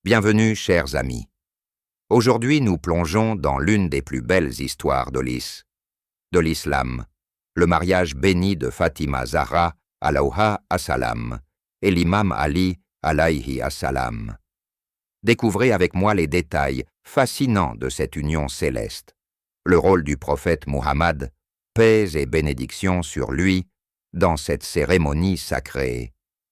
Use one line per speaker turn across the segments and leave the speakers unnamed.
Bienvenue, chers amis. Aujourd'hui, nous plongeons dans l'une des plus belles histoires de l'islam, le mariage béni de Fatima Zahra alayha assalam et l'imam Ali alayhi assalam. Découvrez avec moi les détails fascinants de cette union céleste, le rôle du prophète Muhammad, paix et bénédiction sur lui, dans cette cérémonie sacrée,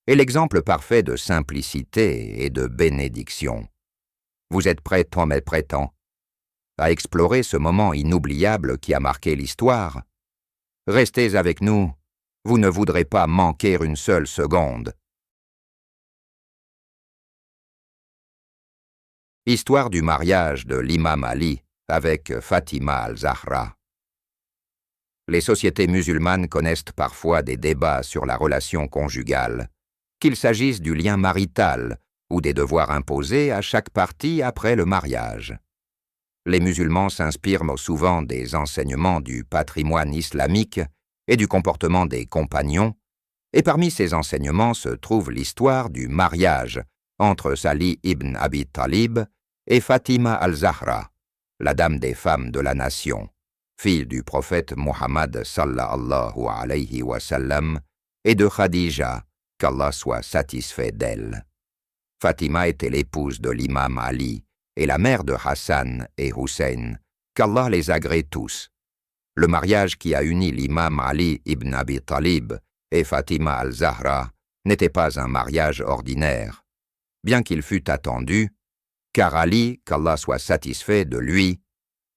et l'exemple parfait de simplicité et de bénédiction. Vous êtes prêts, mes prétends, à explorer ce moment inoubliable qui a marqué l'histoire? Restez avec nous, vous ne voudrez pas manquer une seule seconde. Histoire du mariage de l'imam Ali avec Fatima al-Zahra. Les sociétés musulmanes connaissent parfois des débats sur la relation conjugale, qu'il s'agisse du lien marital ou des devoirs imposés à chaque partie après le mariage. Les musulmans s'inspirent souvent des enseignements du patrimoine islamique et du comportement des compagnons, et parmi ces enseignements se trouve l'histoire du mariage entre Ali ibn Abi Talib et Fatima al-Zahra, la dame des femmes de la nation, fille du prophète Muhammad sallallahu alayhi wa sallam et de Khadija, qu'Allah soit satisfait d'elle. Fatima était l'épouse de l'imam Ali et la mère de Hassan et Hussein, qu'Allah les agrée tous. Le mariage qui a uni l'imam Ali ibn Abi Talib et Fatima al-Zahra n'était pas un mariage ordinaire, bien qu'il fût attendu, car Ali, qu'Allah soit satisfait de lui,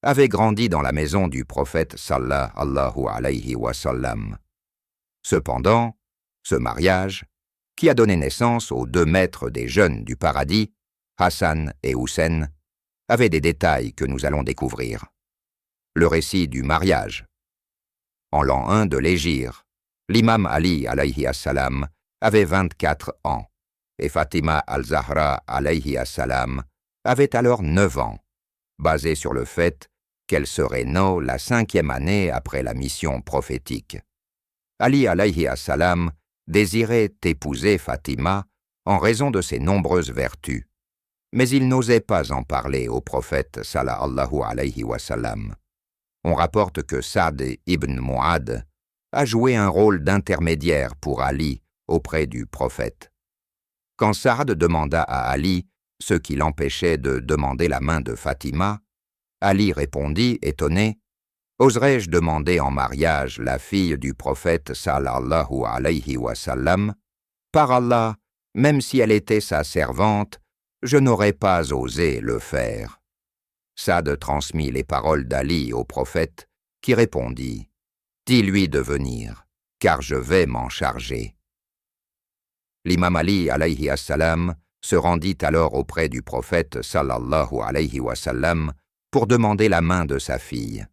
avait grandi dans la maison du prophète sallallahu alayhi wa sallam. Cependant, ce mariage, qui a donné naissance aux deux maîtres des jeunes du paradis, Hassan et Hussein, avait des détails que nous allons découvrir. Le récit du mariage. En l'an 1 de l'Hégire, l'imam Ali alayhi assalam avait 24 ans et Fatima al-Zahra alayhi assalam avait alors 9 ans, basé sur le fait qu'elle serait née la 5e année après la mission prophétique. Ali alayhi assalam désirait épouser Fatima en raison de ses nombreuses vertus, mais il n'osait pas en parler au prophète sallallahu alayhi wa sallam. On rapporte que Sa'd ibn Mu'adh a joué un rôle d'intermédiaire pour Ali auprès du prophète. Quand Sa'd demanda à Ali ce qui l'empêchait de demander la main de Fatima, Ali répondit, étonné, « Oserais-je demander en mariage la fille du prophète sallallahu alayhi wa sallam? Par Allah, même si elle était sa servante, je n'aurais pas osé le faire. » Sa'd transmit les paroles d'Ali au prophète, qui répondit, « Dis-lui de venir, car je vais m'en charger. » L'imam Ali alayhi assalam se rendit alors auprès du prophète sallallahu alayhi wa sallam pour demander la main de sa fille.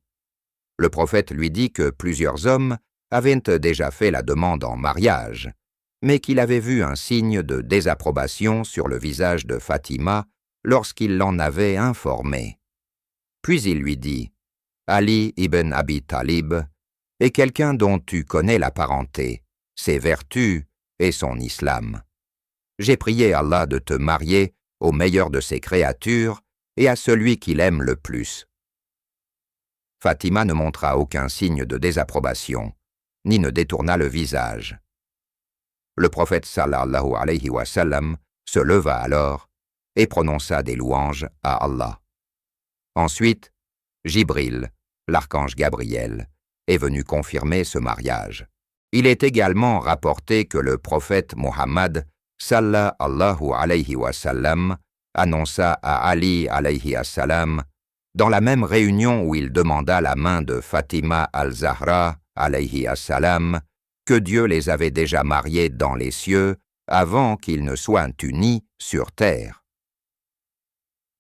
Le prophète lui dit que plusieurs hommes avaient déjà fait la demande en mariage, mais qu'il avait vu un signe de désapprobation sur le visage de Fatima lorsqu'il l'en avait informé. Puis il lui dit, « Ali ibn Abi Talib est quelqu'un dont tu connais la parenté, ses vertus et son islam. J'ai prié Allah de te marier au meilleur de ses créatures et à celui qu'il aime le plus. » Fatima ne montra aucun signe de désapprobation, ni ne détourna le visage. Le prophète sallallahu alayhi wa sallam se leva alors et prononça des louanges à Allah. Ensuite, Jibril, l'archange Gabriel, est venu confirmer ce mariage. Il est également rapporté que le prophète Muhammad sallallahu alayhi wa sallam annonça à Ali alayhi assalam, dans la même réunion où il demanda la main de Fatima al-Zahra alayhi assalam, que Dieu les avait déjà mariés dans les cieux avant qu'ils ne soient unis sur terre.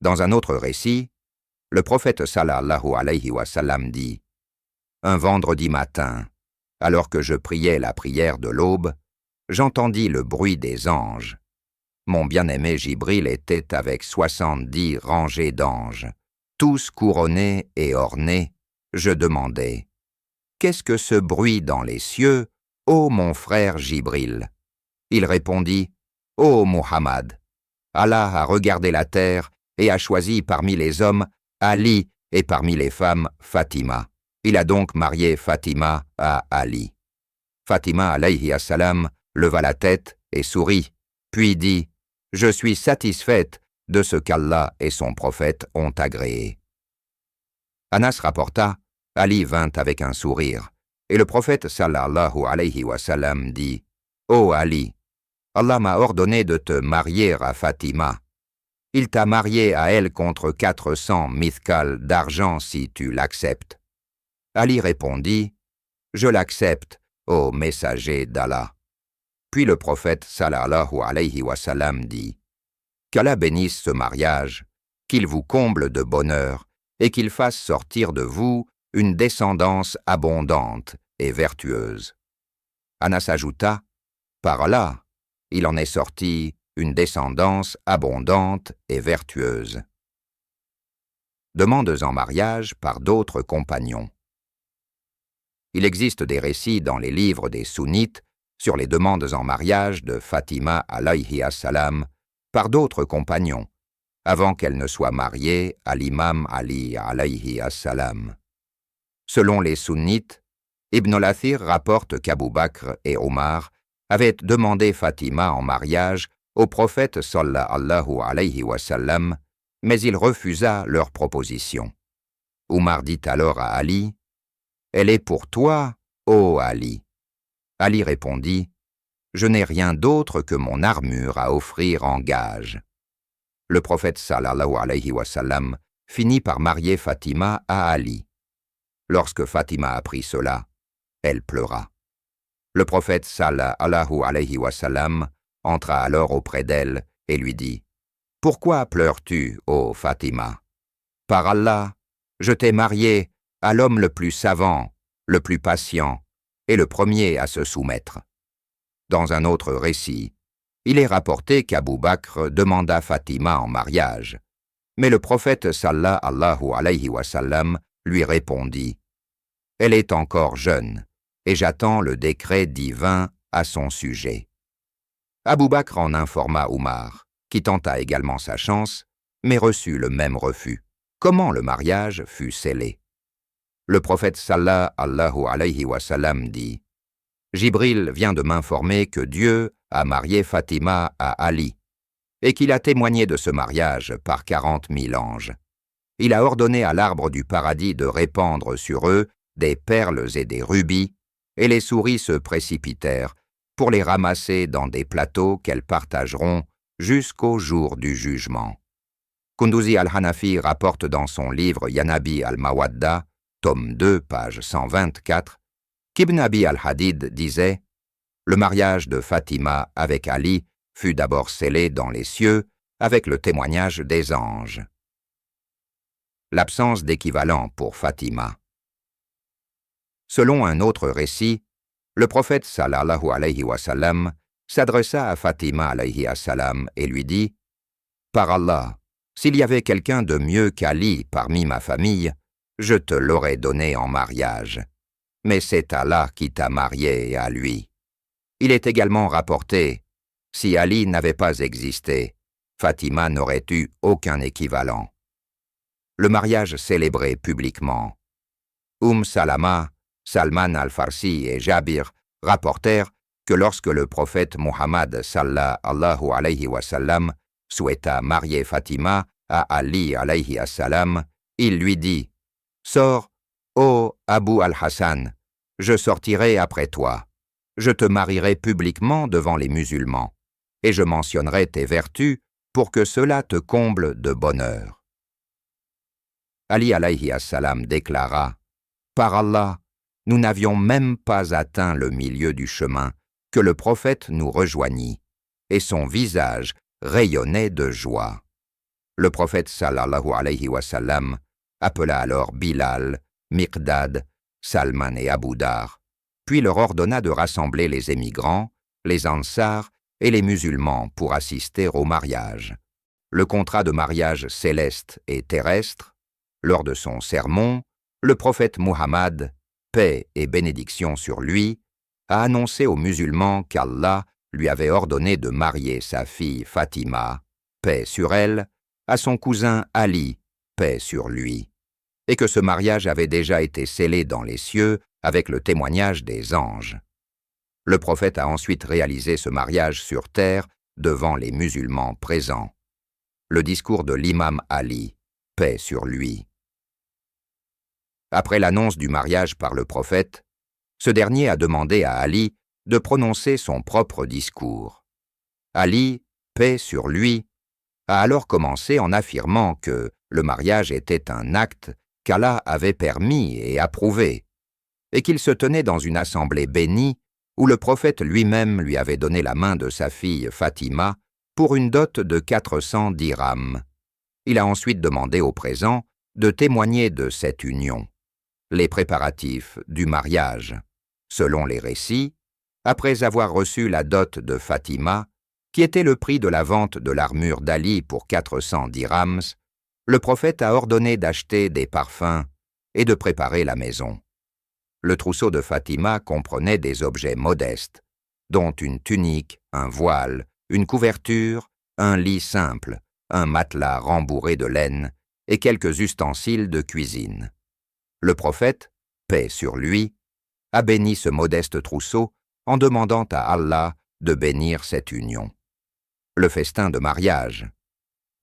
Dans un autre récit, le prophète sallallahu alayhi wa sallam dit, « Un vendredi matin, alors que je priais la prière de l'aube, j'entendis le bruit des anges. Mon bien-aimé Jibril était avec 70 rangées d'anges, tous couronnés et ornés. Je demandai, « Qu'est-ce que ce bruit dans les cieux, ô mon frère Jibril ?» Il répondit, « Ô Muhammad, Allah a regardé la terre et a choisi parmi les hommes Ali et parmi les femmes Fatima. Il a donc marié Fatima à Ali. Fatima alayhi assalam leva la tête et sourit, puis dit « Je suis satisfaite de ce qu'Allah et son prophète ont agréé. » Anas rapporta, Ali vint avec un sourire, et le prophète sallallahu alayhi wa sallam dit « Ô Ali, Allah m'a ordonné de te marier à Fatima. Il t'a marié à elle contre 400 mithqal d'argent si tu l'acceptes. » Ali répondit « Je l'accepte, ô messager d'Allah. » Puis le prophète sallallahu alayhi wa sallam dit « Qu'Allah bénisse ce mariage, qu'il vous comble de bonheur et qu'il fasse sortir de vous une descendance abondante et vertueuse. » Anas ajouta « Par Allah, il en est sorti une descendance abondante et vertueuse. » Demandes en mariage par d'autres compagnons. Il existe des récits dans les livres des sunnites sur les demandes en mariage de Fatima alayhi assalam par d'autres compagnons, avant qu'elle ne soit mariée à l'imam Ali alayhi assalam. Selon les sunnites, Ibn al-Athir rapporte qu'Abu Bakr et Omar avaient demandé Fatima en mariage au prophète sallallahu alayhi wa sallam, mais il refusa leur proposition. Omar dit alors à Ali, « Elle est pour toi, ô Ali. » Ali répondit, « Je n'ai rien d'autre que mon armure à offrir en gage. » Le prophète sallallahu alayhi wa sallam finit par marier Fatima à Ali. Lorsque Fatima apprit cela, elle pleura. Le prophète sallallahu alayhi wa sallam entra alors auprès d'elle et lui dit « Pourquoi pleures-tu, ô Fatima? Par Allah, je t'ai mariée à l'homme le plus savant, le plus patient et le premier à se soumettre. » Dans un autre récit, il est rapporté qu'Abu Bakr demanda Fatima en mariage, mais le prophète sallallahu alayhi wa sallam lui répondit « Elle est encore jeune, et j'attends le décret divin à son sujet. » Abu Bakr en informa Omar, qui tenta également sa chance, mais reçut le même refus. Comment le mariage fut scellé? Le prophète sallallahu alayhi wa sallam dit « Jibril vient de m'informer que Dieu a marié Fatima à Ali, et qu'il a témoigné de ce mariage par 40 000 anges. Il a ordonné à l'arbre du paradis de répandre sur eux des perles et des rubis, et les souris se précipitèrent pour les ramasser dans des plateaux qu'elles partageront jusqu'au jour du jugement. » Kunduzi al-Hanafi rapporte dans son livre Yanabi al-Mawadda, tome 2, page 124, qu'Ibn Abi al-Hadid disait « Le mariage de Fatima avec Ali fut d'abord scellé dans les cieux avec le témoignage des anges. » L'absence d'équivalent pour Fatima. Selon un autre récit, le prophète sallallahu alayhi wa sallam s'adressa à Fatima alayhi assalam et lui dit « Par Allah, s'il y avait quelqu'un de mieux qu'Ali parmi ma famille, je te l'aurais donné en mariage. Mais c'est Allah qui t'a marié à lui. » Il est également rapporté, si Ali n'avait pas existé, Fatima n'aurait eu aucun équivalent. Le mariage célébré publiquement. Salama, Salman al-Farsi et Jabir rapportèrent que lorsque le prophète Muhammad sallallahu alayhi wa sallam souhaita marier Fatima à Ali alayhi assalam, il lui dit « Sors, ô Abu al-Hassan, je sortirai après toi. Je te marierai publiquement devant les musulmans, et je mentionnerai tes vertus pour que cela te comble de bonheur. » Ali alayhi assalam déclara « Par Allah, nous n'avions même pas atteint le milieu du chemin que le prophète nous rejoignit, et son visage rayonnait de joie. » Le prophète sallallahu alayhi wa sallam appela alors Bilal, Miqdad, Salman et Abu Dar, puis leur ordonna de rassembler les émigrants, les Ansars et les musulmans pour assister au mariage. Le contrat de mariage céleste et terrestre, lors de son sermon, le prophète Muhammad, paix et bénédiction sur lui, a annoncé aux musulmans qu'Allah lui avait ordonné de marier sa fille Fatima paix sur elle, à son cousin Ali, paix sur lui, et que ce mariage avait déjà été scellé dans les cieux avec le témoignage des anges. Le prophète a ensuite réalisé ce mariage sur terre devant les musulmans présents. Le discours de l'imam Ali, paix sur lui. Après l'annonce du mariage par le prophète, ce dernier a demandé à Ali de prononcer son propre discours. Ali, paix sur lui, a alors commencé en affirmant que le mariage était un acte qu'Allah avait permis et approuvé, et qu'il se tenait dans une assemblée bénie où le prophète lui-même lui avait donné la main de sa fille Fatima pour une dot de 400 dirhams. Il a ensuite demandé aux présents de témoigner de cette union. Les préparatifs du mariage. Selon les récits, après avoir reçu la dot de Fatima, qui était le prix de la vente de l'armure d'Ali pour 400 dirhams, le prophète a ordonné d'acheter des parfums et de préparer la maison. Le trousseau de Fatima comprenait des objets modestes, dont une tunique, un voile, une couverture, un lit simple, un matelas rembourré de laine et quelques ustensiles de cuisine. Le prophète, paix sur lui, a béni ce modeste trousseau en demandant à Allah de bénir cette union. Le festin de mariage.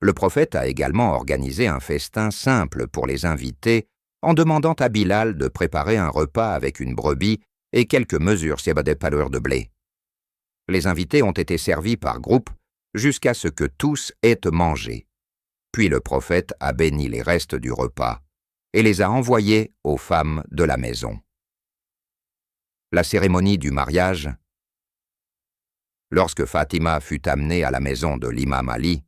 Le prophète a également organisé un festin simple pour les invités en demandant à Bilal de préparer un repas avec une brebis et quelques mesures de blé. Les invités ont été servis par groupes jusqu'à ce que tous aient mangé. Puis le prophète a béni les restes du repas et les a envoyés aux femmes de la maison. La cérémonie du mariage. Lorsque Fatima fut amenée à la maison de l'imam Ali,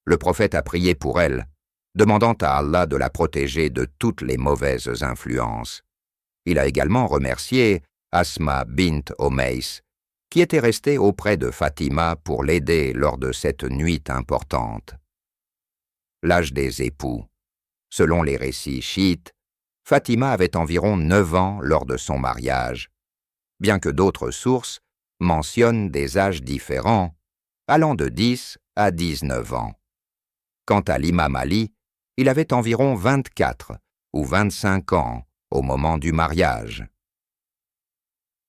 le prophète a prié pour elle, demandant à Allah de la protéger de toutes les mauvaises influences. Il a également remercié Asma bint Omeis, qui était restée auprès de Fatima pour l'aider lors de cette nuit importante. L'âge des époux. Selon les récits chiites, Fatima avait environ 9 ans lors de son mariage, bien que d'autres sources mentionnent des âges différents, allant de 10 à 19 ans. Quant à l'imam Ali, il avait environ 24 ou 25 ans au moment du mariage.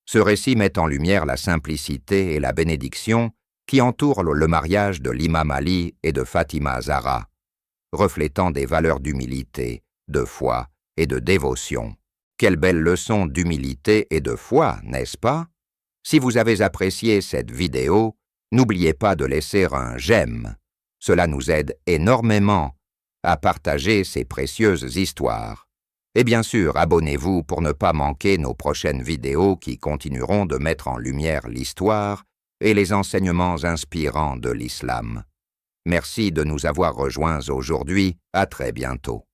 Ce récit met en lumière la simplicité et la bénédiction qui entourent le mariage de l'imam Ali et de Fatima Zahra, reflétant des valeurs d'humilité, de foi et de dévotion. Quelle belle leçon d'humilité et de foi, n'est-ce pas? Si vous avez apprécié cette vidéo, n'oubliez pas de laisser un j'aime. Cela nous aide énormément à partager ces précieuses histoires. Et bien sûr, abonnez-vous pour ne pas manquer nos prochaines vidéos qui continueront de mettre en lumière l'histoire et les enseignements inspirants de l'islam. Merci de nous avoir rejoints aujourd'hui. À très bientôt.